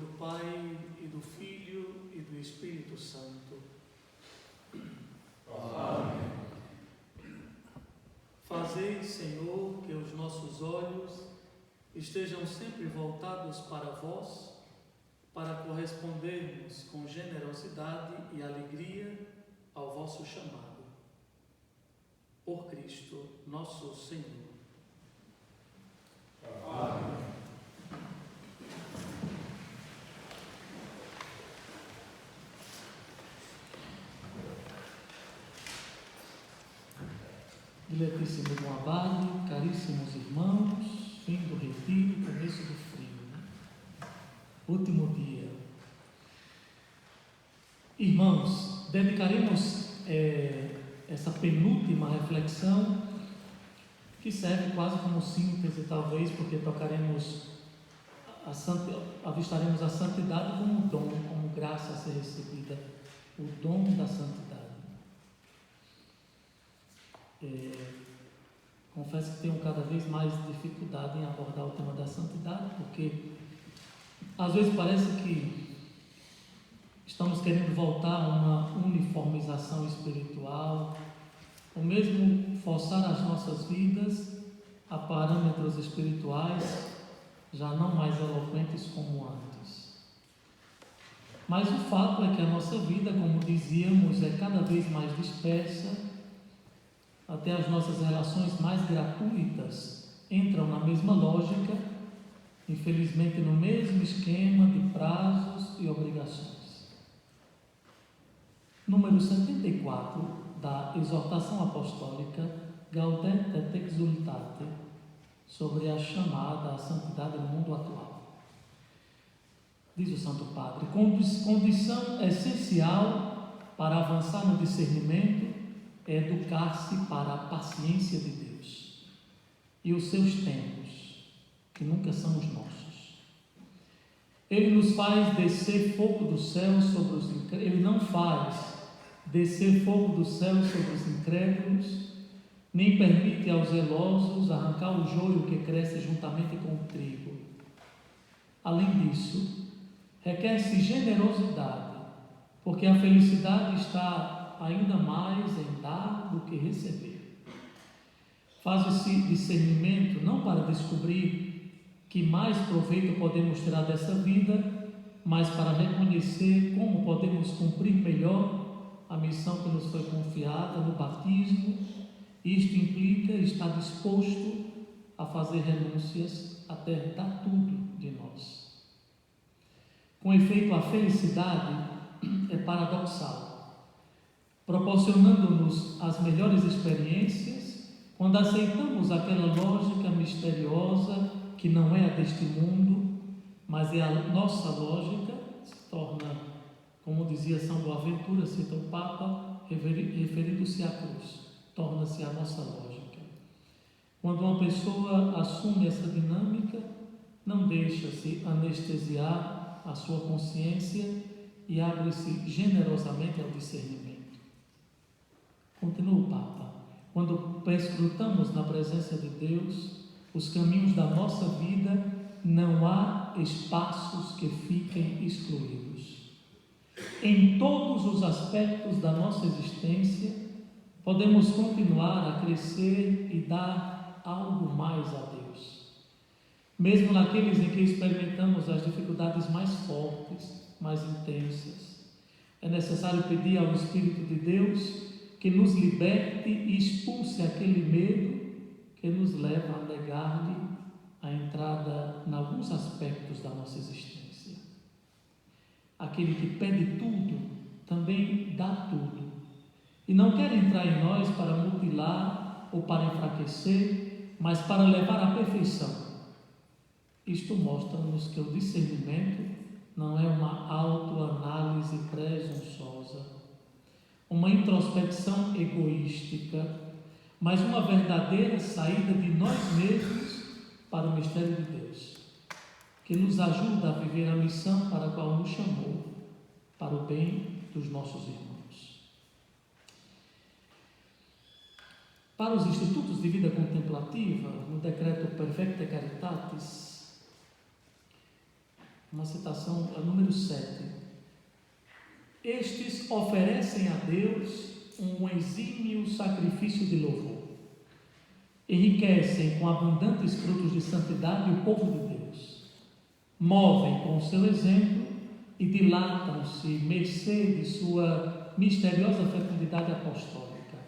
do Pai, e do Filho, e do Espírito Santo. Amém. Fazei, Senhor, que os nossos olhos estejam sempre voltados para vós, para correspondermos com generosidade e alegria ao vosso chamado. Por Cristo, nosso Senhor. Amém. Diletíssimo Dom Abade, caríssimos irmãos, fim do retiro, começo do frio, Último dia. Irmãos, dedicaremos essa penúltima reflexão, que serve quase como síntese, talvez, porque avistaremos a santidade como dom, como graça a ser recebida, o dom da santidade. Confesso que tenho cada vez mais dificuldade em abordar o tema da santidade, porque às vezes parece que estamos querendo voltar a uma uniformização espiritual, ou mesmo forçar as nossas vidas a parâmetros espirituais já não mais eloquentes como antes. Mas o fato é que a nossa vida, como dizíamos, é cada vez mais dispersa. Até as nossas relações mais gratuitas entram na mesma lógica, infelizmente no mesmo esquema de prazos e obrigações. Número 74 da exortação apostólica Gaudete et Exsultate, sobre a chamada à santidade no mundo atual. Diz o Santo Padre: condição essencial para avançar no discernimento é educar-se para a paciência de Deus e os seus tempos, que nunca são os nossos. Ele nos faz descer fogo do céu sobre os incrédulos. Ele não faz descer fogo do céu sobre os incrédulos, nem permite aos zelosos arrancar o joio que cresce juntamente com o trigo. Além disso, requer-se generosidade, porque a felicidade está ainda mais em dar do que receber. Faz-se discernimento não para descobrir que mais proveito podemos tirar dessa vida, mas para reconhecer como podemos cumprir melhor a missão que nos foi confiada no batismo. Isto implica estar disposto a fazer renúncias até dar tudo de nós. Com efeito, a felicidade é paradoxal, proporcionando-nos as melhores experiências quando aceitamos aquela lógica misteriosa que não é a deste mundo, mas é a nossa lógica. Se torna, como dizia São Boaventura, cita o Papa, referindo-se à cruz, torna-se a nossa lógica. Quando uma pessoa assume essa dinâmica, não deixa-se anestesiar a sua consciência e abre-se generosamente ao discernimento. Continua o Papa: quando perscrutamos na presença de Deus os caminhos da nossa vida, não há espaços que fiquem excluídos. Em todos os aspectos da nossa existência, podemos continuar a crescer e dar algo mais a Deus. Mesmo naqueles em que experimentamos as dificuldades mais fortes, mais intensas, é necessário pedir ao Espírito de Deus que nos liberte e expulse aquele medo que nos leva a negar-lhe a entrada em alguns aspectos da nossa existência. Aquele que pede tudo, também dá tudo, e não quer entrar em nós para mutilar ou para enfraquecer, mas para levar à perfeição. Isto mostra-nos que o discernimento não é uma autoanálise presunçosa, uma introspecção egoística, mas uma verdadeira saída de nós mesmos para o mistério de Deus, que nos ajuda a viver a missão para a qual nos chamou, para o bem dos nossos irmãos. Para os institutos de vida contemplativa, no decreto Perfecte Caritatis, uma citação, é o número 7. Estes oferecem a Deus um exímio sacrifício de louvor. Enriquecem com abundantes frutos de santidade o povo de Deus. Movem com o seu exemplo e dilatam-se mercê de sua misteriosa fecundidade apostólica.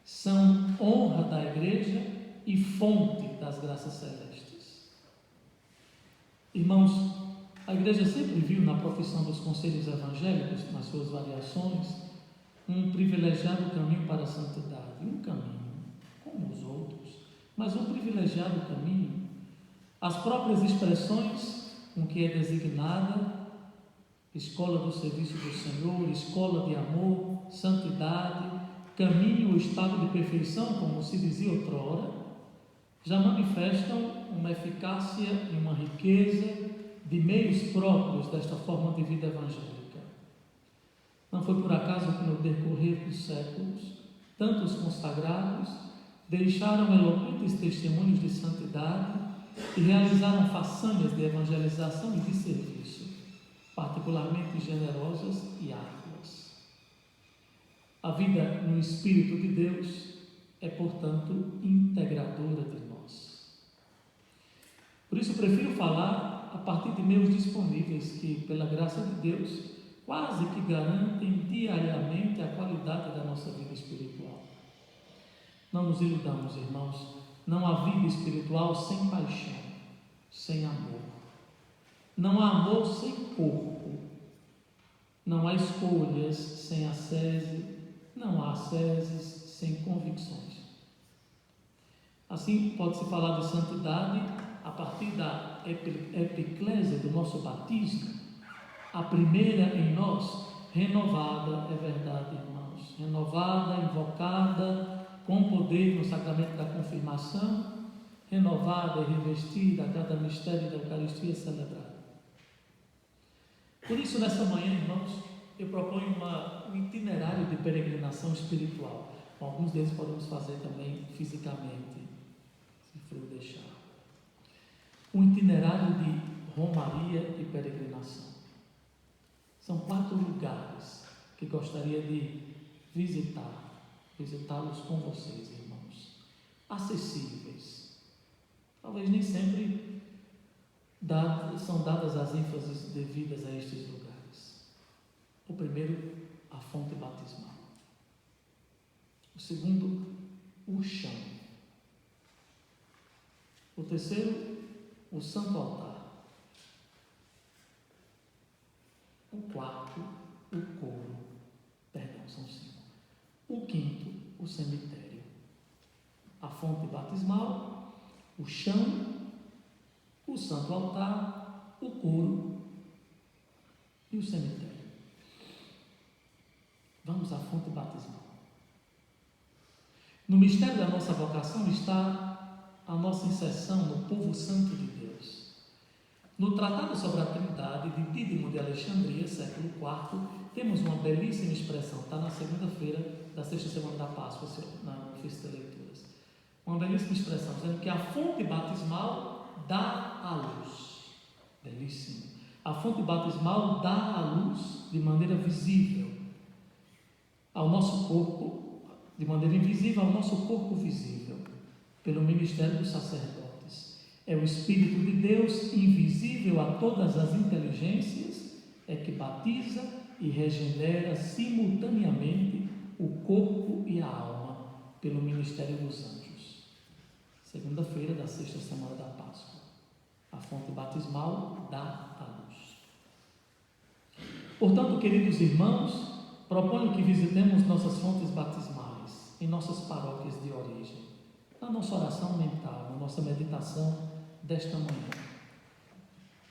São honra da Igreja e fonte das graças celestes. Irmãos, a Igreja sempre viu na profissão dos conselhos evangélicos, nas suas variações, um privilegiado caminho para a santidade. Um caminho, como os outros, mas um privilegiado caminho. As próprias expressões com que é designada, escola do serviço do Senhor, escola de amor, santidade, caminho ou estado de perfeição, como se dizia outrora, já manifestam uma eficácia e uma riqueza de meios próprios desta forma de vida evangélica. Não foi por acaso que no decorrer dos séculos, tantos consagrados deixaram eloquentes testemunhos de santidade e realizaram façanhas de evangelização e de serviço, particularmente generosas e árduas. A vida no Espírito de Deus é, portanto, integradora de nós. Por isso, prefiro falar a partir de meios disponíveis que, pela graça de Deus, quase que garantem diariamente a qualidade da nossa vida espiritual. Não nos iludamos, irmãos, não há vida espiritual sem paixão, sem amor. Não há amor sem corpo. Não há escolhas sem ascese, não há asceses sem convicções. Assim, pode-se falar de santidade a partir da epiclésia do nosso batismo, a primeira em nós, renovada, é verdade, irmãos, renovada, invocada, com poder no sacramento da confirmação, renovada e revestida a cada mistério da Eucaristia celebrada. Por isso, nessa manhã, irmãos, eu proponho um itinerário de peregrinação espiritual. Alguns deles podemos fazer também fisicamente, se frio deixar. Um itinerário de romaria e peregrinação. São 4 lugares que gostaria de visitá-los com vocês, irmãos. Acessíveis. Talvez nem sempre são dadas as ênfases devidas a estes lugares. O primeiro, a fonte batismal. O segundo, o chão. O terceiro, o santo altar. O quarto, o coro. São 5. O quinto, o cemitério. A fonte batismal, o chão, o santo altar, o coro e o cemitério. Vamos à fonte batismal. No mistério da nossa vocação está a nossa inserção no povo santo de Deus. No Tratado sobre a Trindade de Dídimo de Alexandria, século IV, temos uma belíssima expressão, está na segunda-feira da sexta semana da Páscoa, na Ofício de Leituras. Uma belíssima expressão, dizendo que a fonte batismal dá a luz. Belíssimo. A fonte batismal dá a luz de maneira visível ao nosso corpo, de maneira invisível ao nosso corpo visível, pelo ministério dos sacerdotes. É o Espírito de Deus, invisível a todas as inteligências, é que batiza e regenera simultaneamente o corpo e a alma, pelo ministério dos anjos. Segunda-feira da sexta semana da Páscoa. A fonte batismal dá a luz. Portanto, queridos irmãos, proponho que visitemos nossas fontes batismais em nossas paróquias de origem, na nossa oração mental, na nossa meditação desta manhã.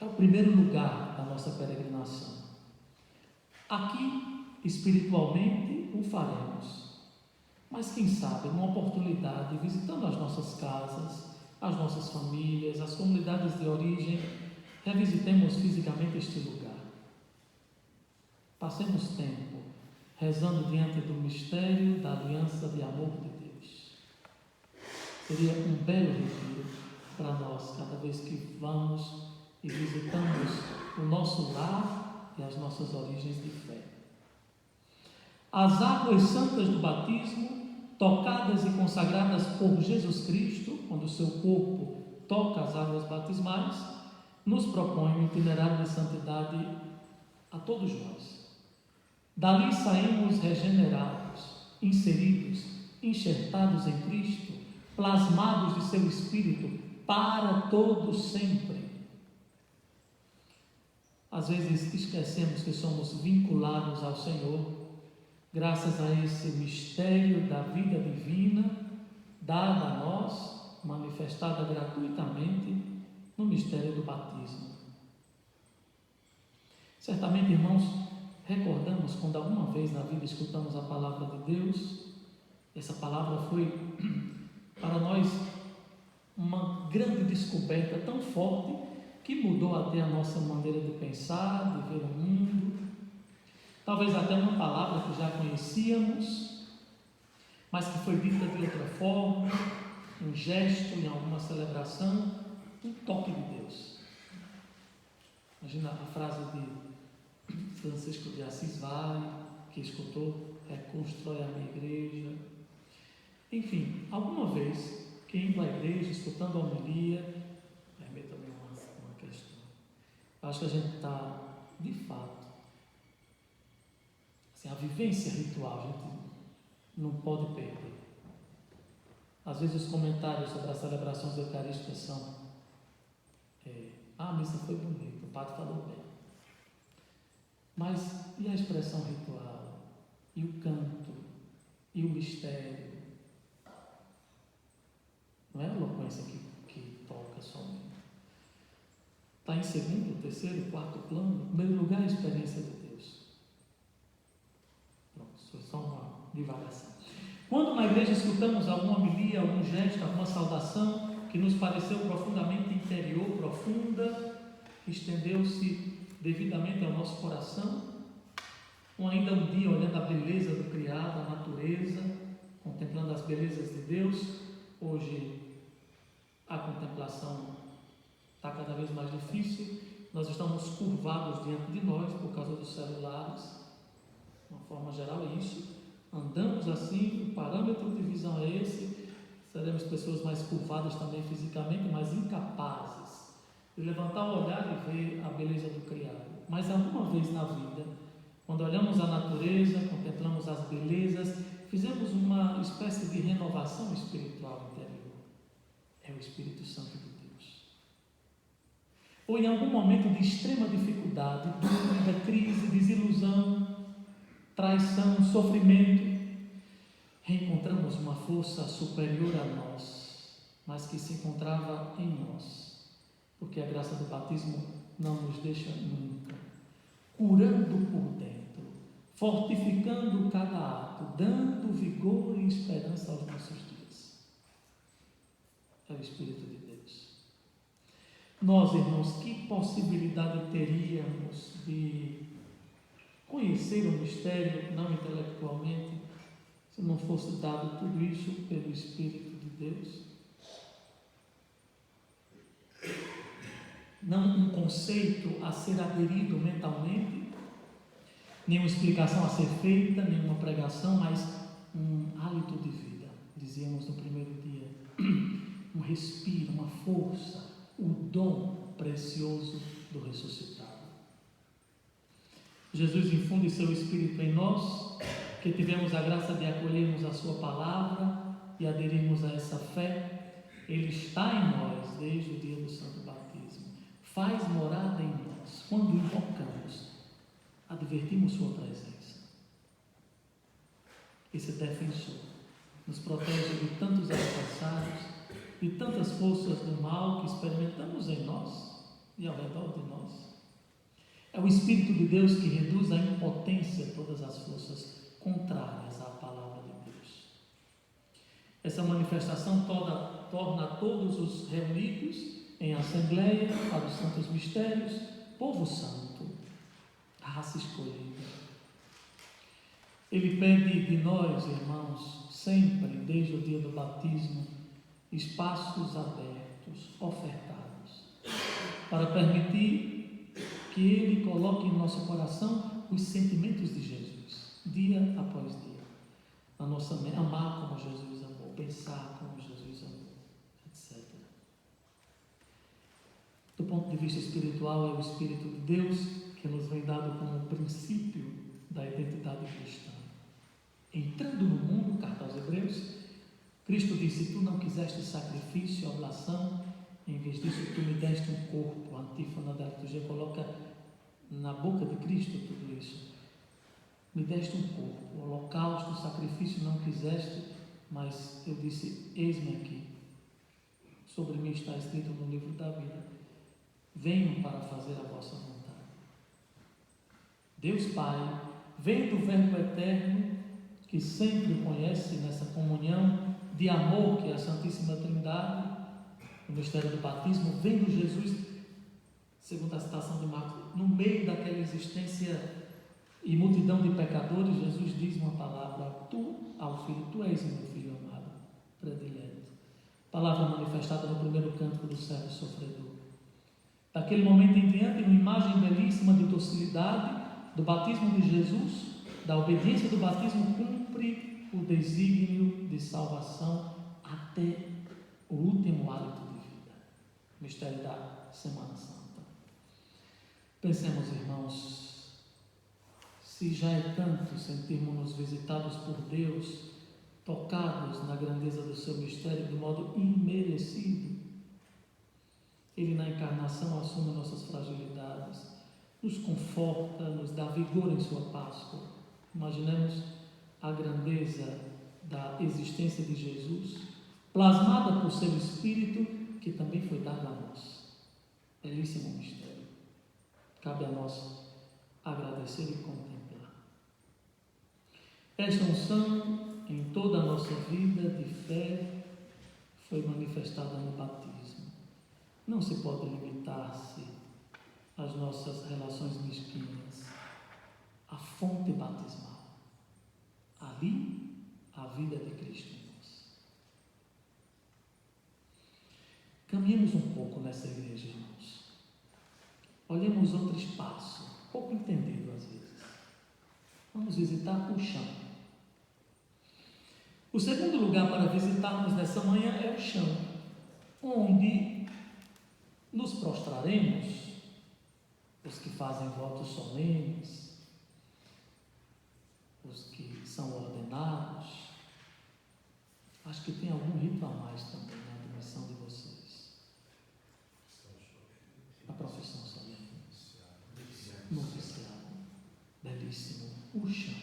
É o primeiro lugar da nossa peregrinação. Aqui, espiritualmente, o faremos, mas quem sabe, numa oportunidade, visitando as nossas casas, as nossas famílias, as comunidades de origem, revisitemos fisicamente este lugar. Passemos tempo rezando diante do mistério da aliança de amor de Deus. Seria um belo retiro para nós, cada vez que vamos e visitamos o nosso lar e as nossas origens de fé. As águas santas do batismo, tocadas e consagradas por Jesus Cristo, quando o seu corpo toca as águas batismais, nos propõe um itinerário de santidade a todos nós. Dali saímos regenerados, inseridos, enxertados em Cristo, plasmados de seu Espírito para todos sempre. Às vezes esquecemos que somos vinculados ao Senhor graças a esse mistério da vida divina dada a nós, manifestada gratuitamente no mistério do batismo. Certamente, irmãos, recordamos quando alguma vez na vida escutamos a palavra de Deus. Essa palavra foi para nós uma grande descoberta tão forte que mudou até a nossa maneira de pensar, de ver o mundo. Talvez até uma palavra que já conhecíamos, mas que foi dita de outra forma, um gesto em alguma celebração, um toque de Deus. Imagina a frase de Francisco de Assis Vale, que escutou: reconstrói a minha igreja. Enfim, alguma vez, quem indo à igreja, escutando a homilia, permita também uma questão. Acho que a gente está, de fato, assim, a vivência ritual, a gente não pode perder. Às vezes os comentários sobre as celebrações eucarísticas são: a missa foi bonita, o padre falou bem. Mas e a expressão ritual? E o canto? E o mistério? Não é a eloquência que toca somente. Está em segundo, terceiro, quarto plano. Em primeiro lugar, a experiência de Deus. Pronto, isso foi só uma divagação. Quando na igreja escutamos alguma homilia, algum gesto, alguma saudação que nos pareceu profundamente interior, profunda, estendeu-se devidamente ao nosso coração, ou ainda um dia olhando a beleza do criado, a natureza, contemplando as belezas de Deus, hoje a contemplação está cada vez mais difícil, nós estamos curvados diante de nós por causa dos celulares, de uma forma geral é isso, andamos assim, o parâmetro de visão é esse, seremos pessoas mais curvadas também fisicamente, mas incapazes de levantar o olhar e ver a beleza do criado. Mas alguma vez na vida, quando olhamos a natureza, contemplamos as belezas, fizemos uma espécie de renovação espiritual interior. É o Espírito Santo de Deus. Ou em algum momento de extrema dificuldade, dúvida, crise, desilusão, traição, sofrimento, reencontramos uma força superior a nós, mas que se encontrava em nós, porque a graça do batismo não nos deixa nunca, curando por dentro, fortificando cada ato, dando vigor e esperança aos nossos dias. É o Espírito de Deus. Nós, irmãos, que possibilidade teríamos de conhecer o mistério, não intelectualmente, se não fosse dado tudo isso pelo Espírito de Deus? Não um conceito a ser aderido mentalmente, nenhuma explicação a ser feita, nenhuma pregação, mas um hálito de vida, dizíamos no primeiro dia, um respiro, uma força, o dom precioso do ressuscitado. Jesus infunde seu Espírito em nós, que tivemos a graça de acolhermos a sua palavra e aderirmos a essa fé. Ele está em nós desde o dia do Santo Batismo, faz morada em nós. Quando invocamos, advertimos sua presença. Esse defensor nos protege de tantos adversários, de tantas forças do mal que experimentamos em nós e ao redor de nós. É o Espírito de Deus que reduz à impotência todas as forças contrárias à palavra de Deus. Essa manifestação torna todos os reunidos em assembleia para os santos mistérios, povo santo, a raça escolhida. Ele pede de nós, irmãos, sempre, desde o dia do batismo, espaços abertos, ofertados, para permitir que Ele coloque em nosso coração os sentimentos de Jesus, dia após dia. Na nossa mente, amar como Jesus amou, pensar como Jesus amou, etc. Do ponto de vista espiritual, é o Espírito de Deus que nos vem dado como princípio da identidade cristã. Entrando no mundo, carta aos Hebreus, Cristo disse: tu não quiseste sacrifício, oblação, em vez disso tu me deste um corpo. A antífona da liturgia coloca na boca de Cristo tudo isso. Me deste um corpo, holocausto, sacrifício não quiseste, mas eu disse: eis-me aqui. Sobre mim está escrito no livro da vida: venho para fazer a vossa vontade. Deus Pai, vem do Verbo eterno, que sempre conhece nessa comunhão de amor que é a Santíssima Trindade, no mistério do batismo, vendo Jesus, segundo a citação de Marcos, no meio daquela existência e multidão de pecadores, Jesus diz uma palavra: tu, ao Filho, tu és meu Filho amado, predileto. Palavra manifestada no primeiro cântico do servo sofredor. Daquele momento em diante, uma imagem belíssima de docilidade do batismo de Jesus, da obediência do batismo, cumpre o desígnio de salvação até o último hálito de vida. Mistério da Semana Santa. Pensemos, irmãos, se já é tanto sentirmos-nos visitados por Deus, tocados na grandeza do seu mistério de modo imerecido. Ele na encarnação assume nossas fragilidades, nos conforta, nos dá vigor em sua Páscoa. Imaginemos a grandeza da existência de Jesus, plasmada por seu Espírito, que também foi dado a nós. Belíssimo mistério. Cabe a nós agradecer e contemplar. Esta unção, em toda a nossa vida de fé, foi manifestada no batismo. Não se pode limitar-se às nossas relações mesquinhas. A fonte batismal. Ali, a vida de Cristo em nós. Caminhemos um pouco nessa igreja, irmãos. Olhemos outro espaço, pouco entendido às vezes. Vamos visitar o chão. O segundo lugar para visitarmos nessa manhã é o chão, onde nos prostraremos, os que fazem votos solenes, os que são ordenados. Acho que tem algum rito a mais também na admissão de vocês. A profissão solene. Noviciado. Belíssimo. O chão.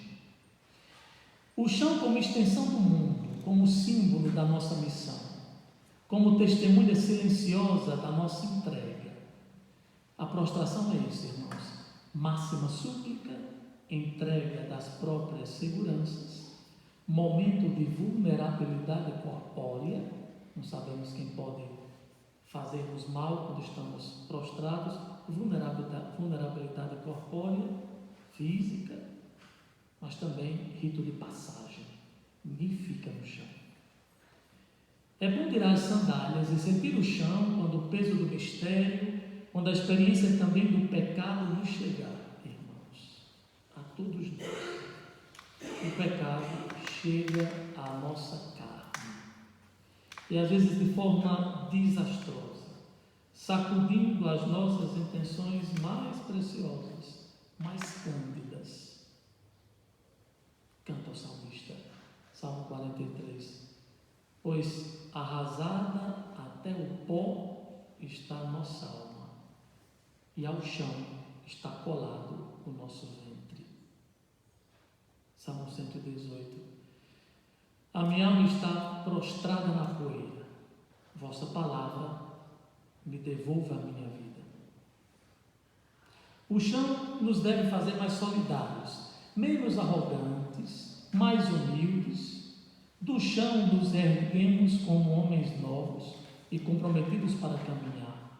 O chão como extensão do mundo, como símbolo da nossa missão, como testemunha silenciosa da nossa entrega. A prostração é isso, irmãos. Máxima súplica, entrega das próprias seguranças, momento de vulnerabilidade corpórea. Não sabemos quem pode fazer-nos mal quando estamos prostrados. Vulnerabilidade corpórea, física, mas também rito de passagem. Ninguém fica no chão. É bom tirar as sandálias e sentir o chão quando o peso do mistério, quando a experiência também do pecado nos chegar, irmãos, a todos nós. O pecado chega à nossa carne e às vezes de forma desastrosa, sacudindo as nossas intenções mais preciosas, mais cândidas. Canta o salmista, Salmo 43. Pois arrasada até o pó está a nossa alma, e ao chão está colado o nosso ventre. Salmo 118. A minha alma está prostrada na poeira, vossa palavra me devolva a minha vida. O chão nos deve fazer mais solidários, menos arrogantes, mais humildes. Do chão nos erguemos como homens novos e comprometidos para caminhar.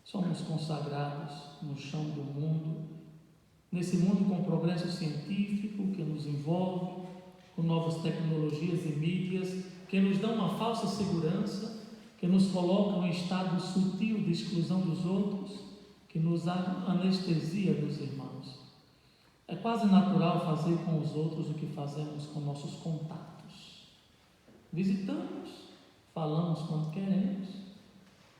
Somos consagrados no chão do mundo, nesse mundo com progresso científico que nos envolve, com novas tecnologias e mídias que nos dão uma falsa segurança, que nos colocam em estado sutil de exclusão dos outros, que nos anestesia dos irmãos. É quase natural fazer com os outros o que fazemos com nossos contatos. Visitamos, falamos quando queremos,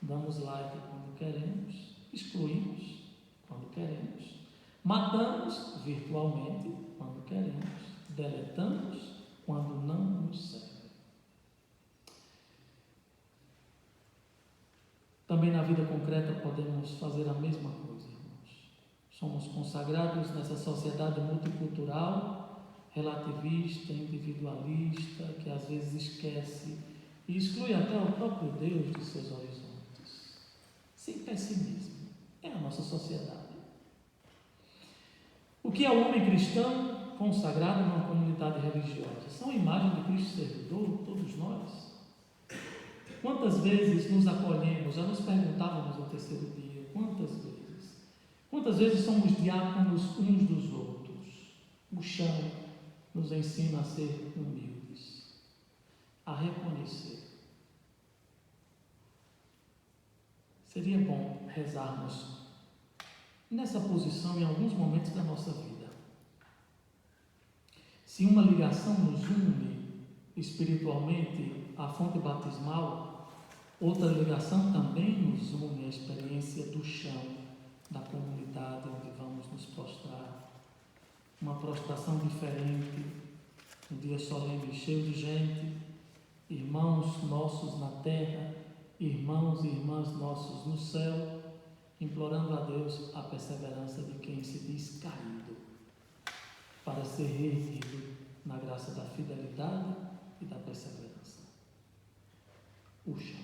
damos like quando queremos, excluímos quando queremos, matamos virtualmente quando queremos, deletamos quando não nos serve. Também na vida concreta podemos fazer a mesma coisa, irmãos. Somos consagrados nessa sociedade multicultural, relativista, individualista, que às vezes esquece e exclui até o próprio Deus de seus horizontes. Sem pessimismo. É a nossa sociedade. O que é o homem cristão consagrado numa comunidade religiosa? São a imagem de Cristo servidor, todos nós. Quantas vezes nos acolhemos? Já nos perguntávamos no terceiro dia. Quantas vezes? Quantas vezes somos diáconos uns dos outros? O chão nos ensina a ser humildes, a reconhecer. Seria bom rezarmos nessa posição em alguns momentos da nossa vida. Se uma ligação nos une espiritualmente à fonte batismal, outra ligação também nos une à experiência do chão, da comunidade onde vamos nos prostrar. Uma prostração diferente, um dia solene cheio de gente, irmãos nossos na terra, irmãos e irmãs nossos no céu, implorando a Deus a perseverança de quem se diz caído, para ser reerguido na graça da fidelidade e da perseverança. O chão.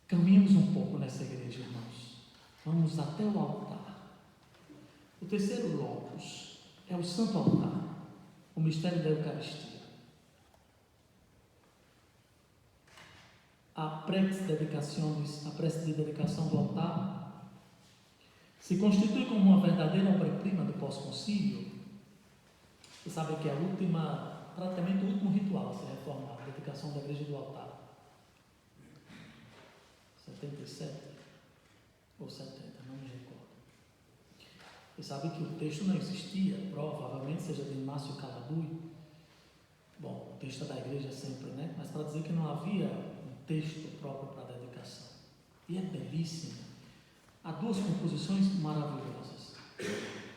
Caminhamos um pouco nessa igreja, irmãos. Vamos até o altar. O terceiro locus é o Santo Altar, o mistério da Eucaristia. A prece de dedicação do altar se constitui como uma verdadeira obra-prima do pós-concílio. Você sabe que é praticamente o último ritual a ser reformado, a dedicação da igreja do altar. 77 ou 70, não me recordo. Você sabe que o texto não existia, provavelmente seja de Inácio Caladui. Bom, o texto é da igreja sempre, né? Mas para dizer que não havia um texto próprio para a dedicação. E é belíssimo. Há duas composições maravilhosas.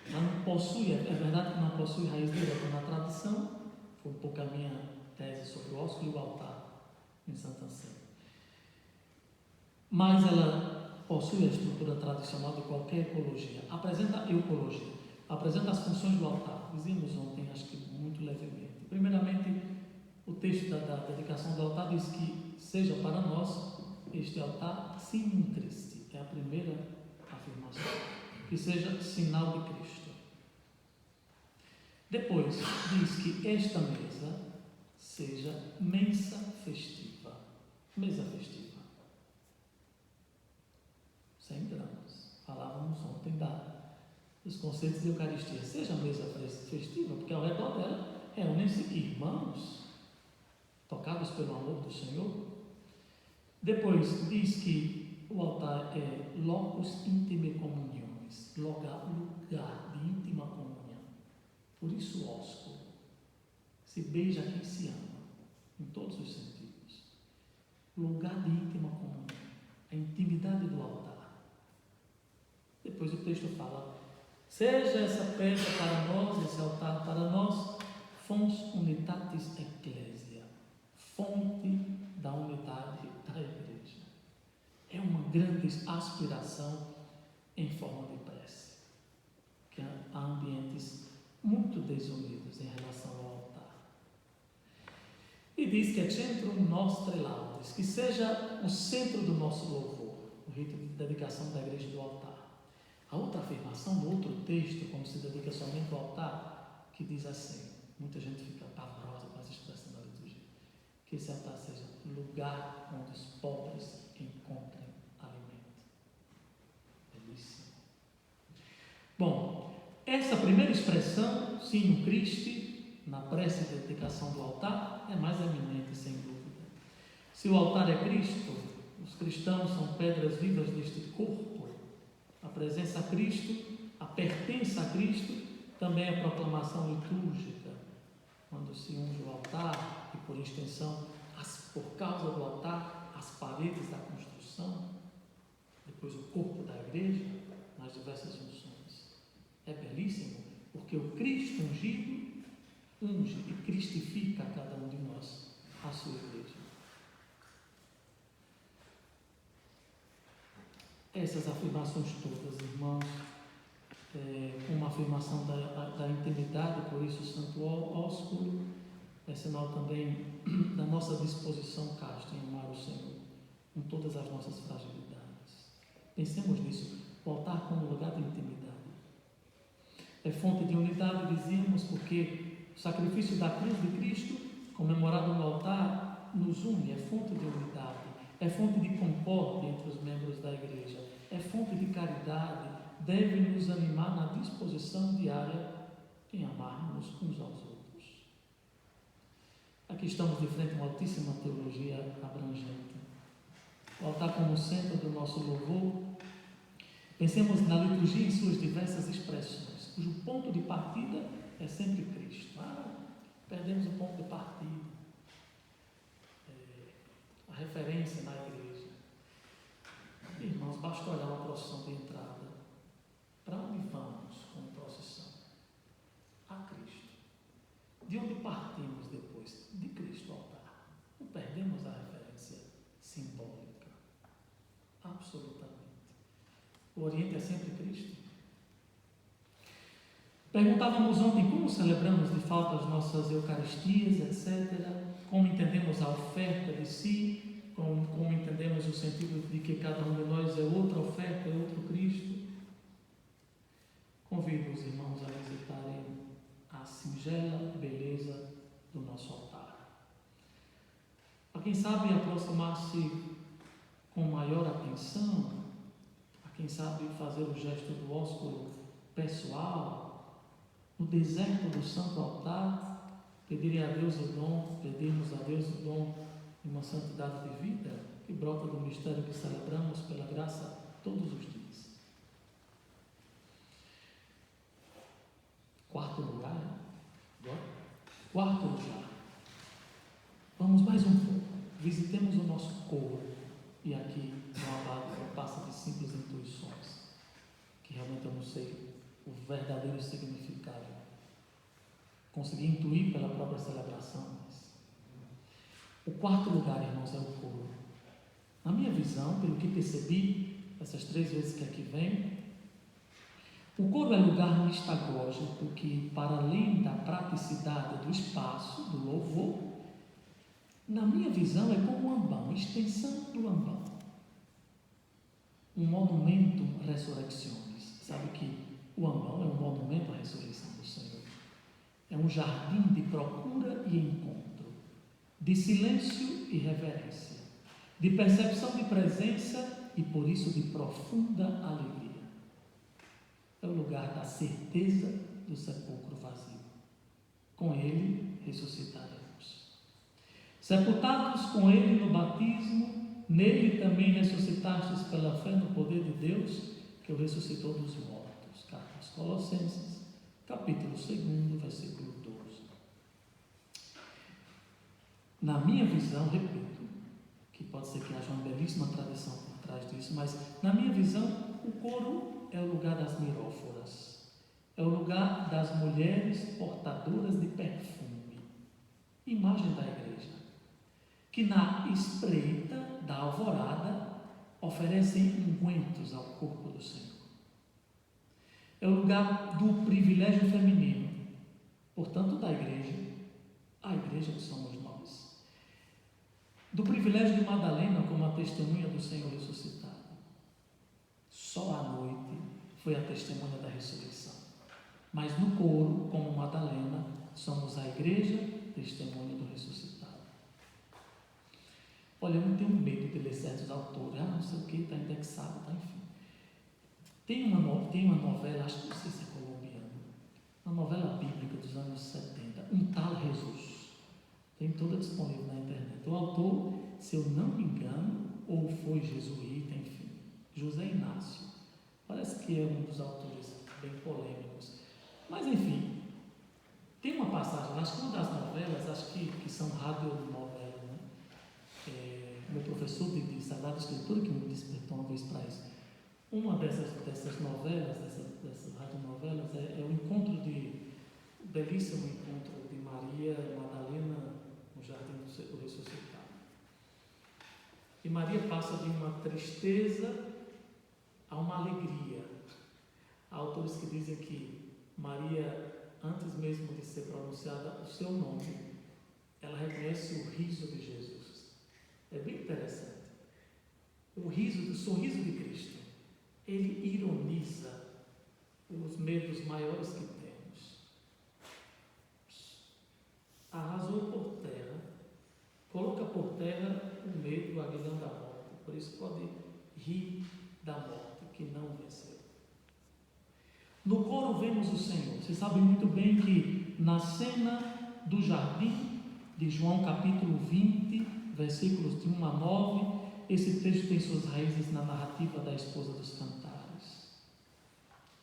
Ela não possui, é verdade que não possui raiz direta na tradição, foi um pouco a minha tese sobre o ósculo e o altar em Santo Anselmo. Mas ela possui a estrutura tradicional de qualquer ecologia. Apresenta as funções do altar. Dizíamos ontem, acho que muito levemente. Primeiramente, o texto da dedicação do altar diz que seja para nós este altar signum Christi. É a primeira afirmação. Que seja sinal de Cristo. Depois, diz que esta mesa seja mensa festiva. Mesa festiva. Sem dramas. Falávamos ontem dos conceitos de Eucaristia. Seja mesa festiva, porque ao redor dela reúnem-se irmãos tocados pelo amor do Senhor. Depois diz que o altar é locus intime communiones, lugar de íntima comunhão. Por isso ósculo. Se beija quem se ama, em todos os sentidos. Lugar de íntima comunhão, a intimidade do altar. Depois o texto fala, seja essa peça para nós, esse altar para nós, fons unitatis ecclesia, fonte da unidade da igreja. É uma grande aspiração em forma de prece, que há ambientes muito desunidos em relação ao altar. E diz que é centrum nostre laudes, que seja o centro do nosso louvor, o rito de dedicação da igreja do altar. A outra afirmação do outro texto, como se dedica somente ao altar, que diz assim, muita gente fica pavorosa com essa expressão da liturgia, que esse altar seja lugar onde os pobres encontrem alimento. Belíssimo. Bom, essa primeira expressão, Signum Christi, na prece de dedicação do altar, é mais eminente, sem dúvida. Se o altar é Cristo, Os cristãos são pedras vivas deste corpo. A presença a Cristo, a pertença a Cristo, também é a proclamação litúrgica. Quando se unge o altar e, por extensão, por causa do altar, as paredes da construção, depois o corpo da igreja, nas diversas unções. É belíssimo, porque o Cristo ungido unge e cristifica a cada um de nós, a sua igreja. Essas afirmações todas, irmãos, uma afirmação da intimidade, por isso o santo ósculo é sinal também da nossa disposição casta em amar o Senhor com todas as nossas fragilidades. Pensemos nisso, o altar como lugar de intimidade. É fonte de unidade, dizíamos, porque o sacrifício da cruz de Cristo, comemorado no altar, nos une, é fonte de unidade, é fonte de concórdia entre os membros da igreja, é fonte de caridade, deve nos animar na disposição diária em amarmos uns aos outros. Aqui estamos de frente a uma altíssima teologia abrangente. O altar como centro do nosso louvor. Pensemos na liturgia em suas diversas expressões, cujo ponto de partida é sempre Cristo. Perdemos o ponto de partida, a referência na igreja. Irmãos, basta olhar uma procissão de entrada. Para onde vamos com procissão? A Cristo. De onde partimos depois? De Cristo ao altar. Não perdemos a referência simbólica. Absolutamente. O Oriente é sempre Cristo. Perguntávamos ontem como celebramos de fato as nossas Eucaristias, etc. Como entendemos a oferta de si, como entendemos o sentido de que cada um de nós é outra oferta, é outro Cristo. Convido os irmãos a visitarem a singela beleza do nosso altar. A quem sabe aproximar-se com maior atenção, a quem sabe fazer o gesto do ósculo pessoal, no deserto do santo altar, pedirmos a Deus o dom de uma santidade de vida que brota do mistério que celebramos pela graça todos os dias. Quarto lugar. Vamos mais um pouco. Visitemos o nosso corpo. E aqui no abade passa de simples intuições, que realmente eu não sei o verdadeiro significado. Consegui intuir pela própria celebração, mas o quarto lugar, irmãos, é o coro. Na minha visão, pelo que percebi, essas 3 vezes que aqui vem, o coro é lugar mistagógico que, para além da praticidade do espaço, do louvor, na minha visão é como um ambão, extensão do ambão. Um monumento resurreccionis. Sabe que o ambão é um monumento à ressurreição do Senhor. É um jardim de procura e encontro, de silêncio e reverência, de percepção de presença e, por isso, de profunda alegria. É o lugar da certeza do sepulcro vazio. Com ele ressuscitaremos. Sepultados com ele no batismo, nele também ressuscitastes pela fé no poder de Deus, que o ressuscitou dos mortos. Carta aos Colossenses, capítulo 2, versículo 12. Na minha visão, repito, que pode ser que haja uma belíssima tradição por trás disso, mas na minha visão, o coro é o lugar das miróforas, é o lugar das mulheres portadoras de perfume, imagem da igreja, que na espreita da alvorada oferecem ungüentos ao corpo do Senhor. É o lugar do privilégio feminino, portanto da igreja, a igreja que somos nós. Do privilégio de Madalena como a testemunha do Senhor ressuscitado. Só à noite foi a testemunha da ressurreição. Mas no coro, como Madalena, somos a igreja testemunha do ressuscitado. Olha, eu não tenho medo de ler certos autores, não sei o que, está indexado, enfim. Tem uma novela, acho que não sei se é colombiana, uma novela bíblica dos anos 70, Um Tal Jesus. Tem toda disponível na internet. O autor, se eu não me engano, ou foi jesuíta, enfim. José Inácio. Parece que é um dos autores bem polêmicos. Mas, enfim, tem uma passagem, acho que uma das novelas, acho que são radionovelas, né? Meu professor de Sagrada Escritura, que me despertou uma vez para isso. Uma dessas novelas, dessas radionovelas, é o belíssimo encontro de Maria Madalena no Jardim do Ressuscitado. E Maria passa de uma tristeza a uma alegria. Há autores que dizem que Maria, antes mesmo de ser pronunciada o seu nome, ela reconhece o riso de Jesus. É bem interessante. O sorriso de Cristo, ele ironiza os medos maiores que temos. Arrasou por terra, coloca por terra o medo, o aguilhão da morte. Por isso pode rir da morte que não venceu. No coro vemos o Senhor. Vocês sabem muito bem que na cena do jardim de João capítulo 20, versículos de 1 a 9, esse texto tem suas raízes na narrativa da esposa dos Cantares.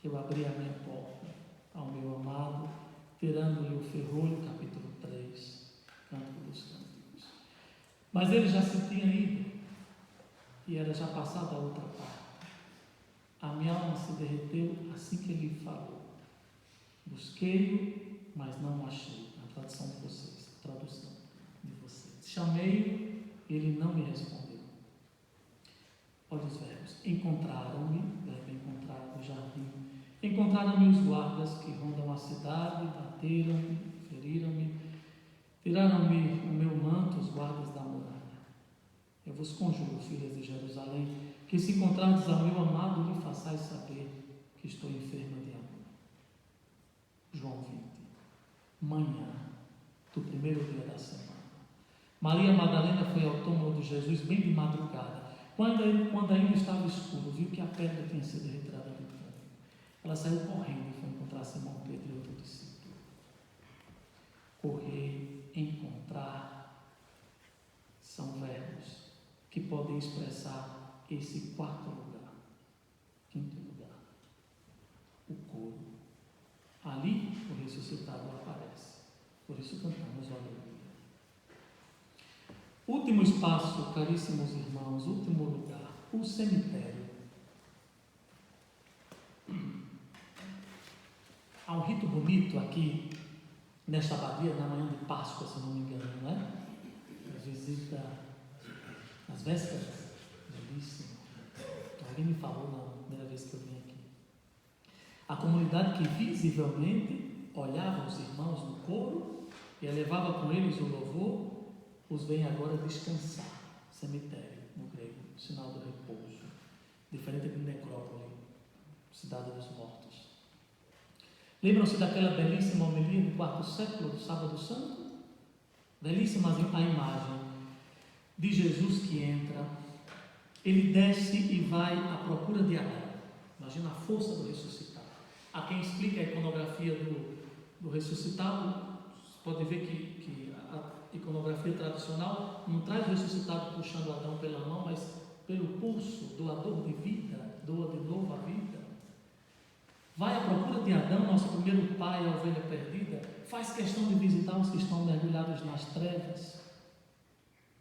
Eu abri a minha porta ao meu amado, tirando-lhe o ferrolho, capítulo 3, Cântico dos Cânticos. Mas ele já se tinha ido e era já passada a outra parte. A minha alma se derreteu assim que ele falou. Busquei-o, mas não achei. Na tradução de vocês, Chamei-o, ele não me respondeu. Olha os verbos. Encontraram-me, verbo encontrar no jardim. Encontraram-me os guardas que rondam a cidade, bateram-me, feriram-me, tiraram-me o meu manto, os guardas da muralha. Eu vos conjuro, filhas de Jerusalém, que se encontrardes ao meu amado, lhe façais saber que estou enferma de amor. João 20. Manhã do primeiro dia da semana. Maria Madalena foi ao túmulo de Jesus bem de madrugada. Quando ainda estava escuro, viu que a pedra tinha sido retirada do túmulo. Ela saiu correndo e foi encontrar Simão Pedro e outro discípulo. Correr, encontrar, são verbos que podem expressar esse quarto lugar. Quinto lugar, o coro. Ali o ressuscitado aparece. Por isso cantamos o aleluia. Último espaço, caríssimos irmãos, último lugar, o cemitério. Há um rito bonito aqui, nesta abadia, na manhã de Páscoa, se não me engano, não é? A visita às vésperas, belíssimo. Alguém me falou na primeira vez que eu vim aqui. A comunidade que visivelmente olhava os irmãos no coro e elevava com eles o louvor, os vem agora descansar. Cemitério, no grego, sinal do repouso, diferente de necrópole, cidade dos mortos. Lembram-se daquela belíssima homilia do quarto século do Sábado Santo? Belíssima a imagem de Jesus que entra, ele desce e vai à procura de Adão. Imagina a força do ressuscitado. Há quem explica a iconografia do ressuscitado, pode ver que a iconografia tradicional não traz o ressuscitado puxando Adão pela mão, mas pelo pulso, doador de vida, doa de novo a vida. Vai à procura de Adão, nosso primeiro pai, a ovelha perdida, faz questão de visitar os que estão mergulhados nas trevas.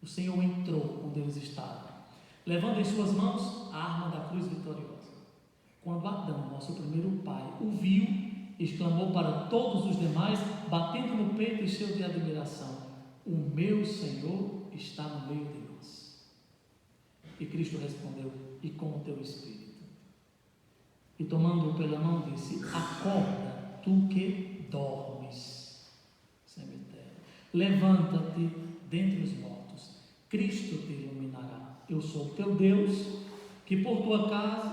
O Senhor entrou onde eles estavam, levando em suas mãos a arma da cruz vitoriosa. Quando Adão, nosso primeiro pai, o viu, exclamou para todos os demais, batendo no peito e cheio de admiração: o meu Senhor está no meio de nós. E Cristo respondeu: e com o teu espírito? E tomando-o pela mão disse: acorda, tu que dormes. Cemitério. Levanta-te dentre os mortos, Cristo te iluminará. Eu sou teu Deus, que por tua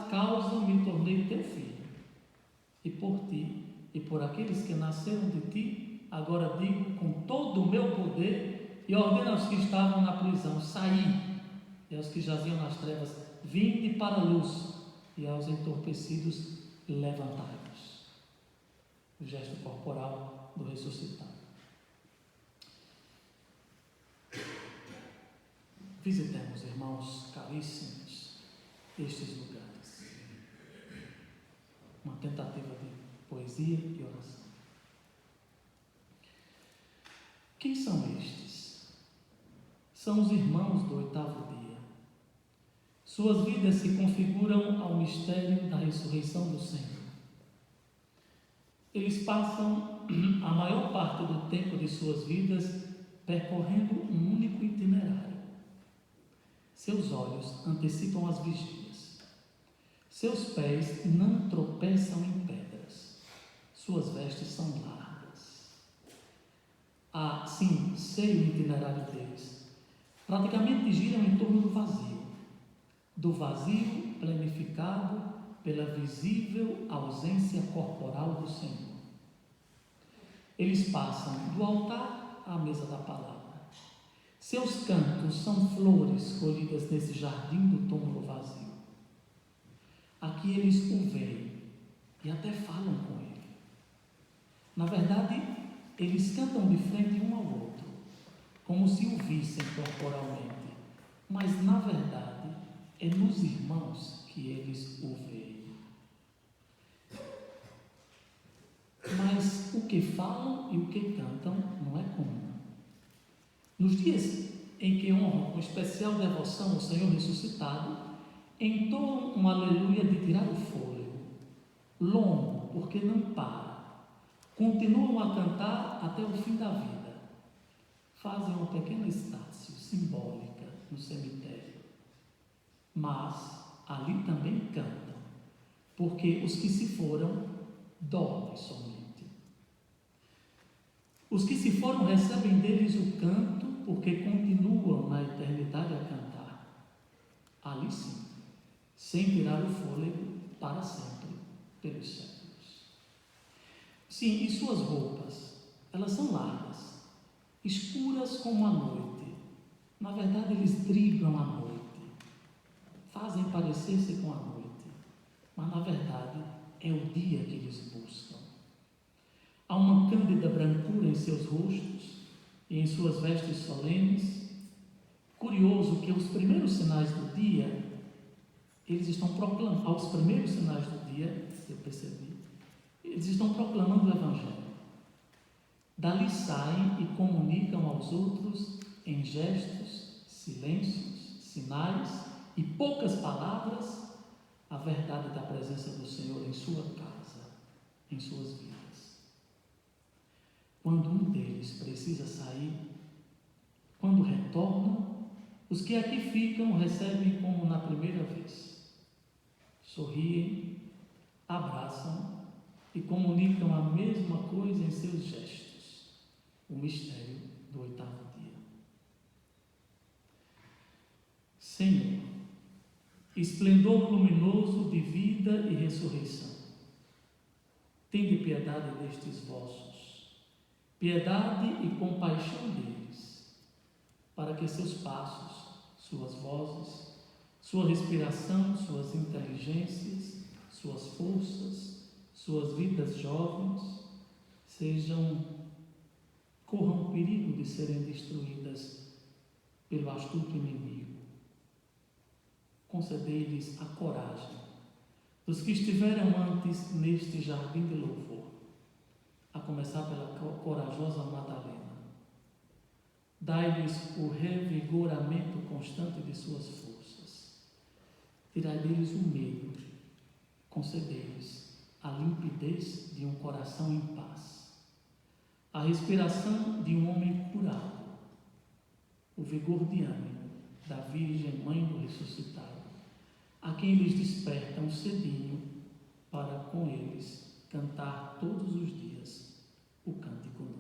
causa me tornei teu filho. E por ti, e por aqueles que nasceram de ti, agora digo com todo o meu poder, e ordeno aos que estavam na prisão: saí, e aos que jaziam nas trevas: vinde para a luz, e aos entorpecidos: levantai-vos. O gesto corporal do ressuscitado. Visitemos, irmãos caríssimos, estes lugares. Uma tentativa de poesia e oração. Quem são estes? São os irmãos do 8º dia. Suas vidas se configuram ao mistério da ressurreição do Senhor. Eles passam a maior parte do tempo de suas vidas percorrendo um único itinerário. Seus olhos antecipam as vigílias. Seus pés não tropeçam em pedras. Suas vestes são largas. Assim, sei o itinerário deles. Praticamente giram em torno do vazio planificado pela visível ausência corporal do Senhor. Eles passam do altar à mesa da palavra. Seus cantos são flores colhidas nesse jardim do túmulo vazio. Aqui eles o veem e até falam com ele. Na verdade, eles cantam de frente um ao outro, como se o vissem corporalmente, mas na verdade é nos irmãos que eles o veem. Mas o que falam e o que cantam não é comum. Nos dias em que honram com especial devoção o Senhor ressuscitado, entoam um aleluia de tirar o fôlego, longo, porque não para. Continuam a cantar até o fim da vida. Fazem uma pequena estácio simbólica no cemitério. Mas ali também cantam, porque os que se foram dormem somente. Os que se foram recebem deles o canto, porque continuam na eternidade a cantar. Ali sim, sem tirar o fôlego para sempre, pelos séculos. Sim, e suas roupas, elas são largas, escuras como a noite. Na verdade, eles driblam a noite, fazem parecer-se com a noite, mas na verdade é o dia que eles buscam. Há uma cândida brancura em seus rostos e em suas vestes solenes. Curioso que os primeiros sinais do dia, eles estão proclamando, aos primeiros sinais do dia, eu percebi, eles estão proclamando o Evangelho. Dali saem e comunicam aos outros em gestos, silêncios, sinais e poucas palavras a verdade da presença do Senhor em sua casa, em suas vidas. Quando um deles precisa sair, quando retornam, os que aqui ficam o recebem como na primeira vez. Sorriem, abraçam e comunicam a mesma coisa em seus gestos, o mistério do 8º dia. Senhor, esplendor luminoso de vida e ressurreição, tende piedade destes vossos, piedade e compaixão deles, para que seus passos, suas vozes, sua respiração, suas inteligências, suas forças, suas vidas jovens, corram o perigo de serem destruídas pelo astuto inimigo. Concedei-lhes a coragem dos que estiveram antes neste jardim de louvor, a começar pela corajosa Madalena. Dai-lhes o revigoramento constante de suas forças. Tirai deles o medo. Concedei-lhes a limpidez de um coração em paz, a respiração de um homem curado, o vigor de ânimo da Virgem Mãe do Ressuscitado, a quem eles despertam cedinho para com eles cantar todos os dias o cântico novo.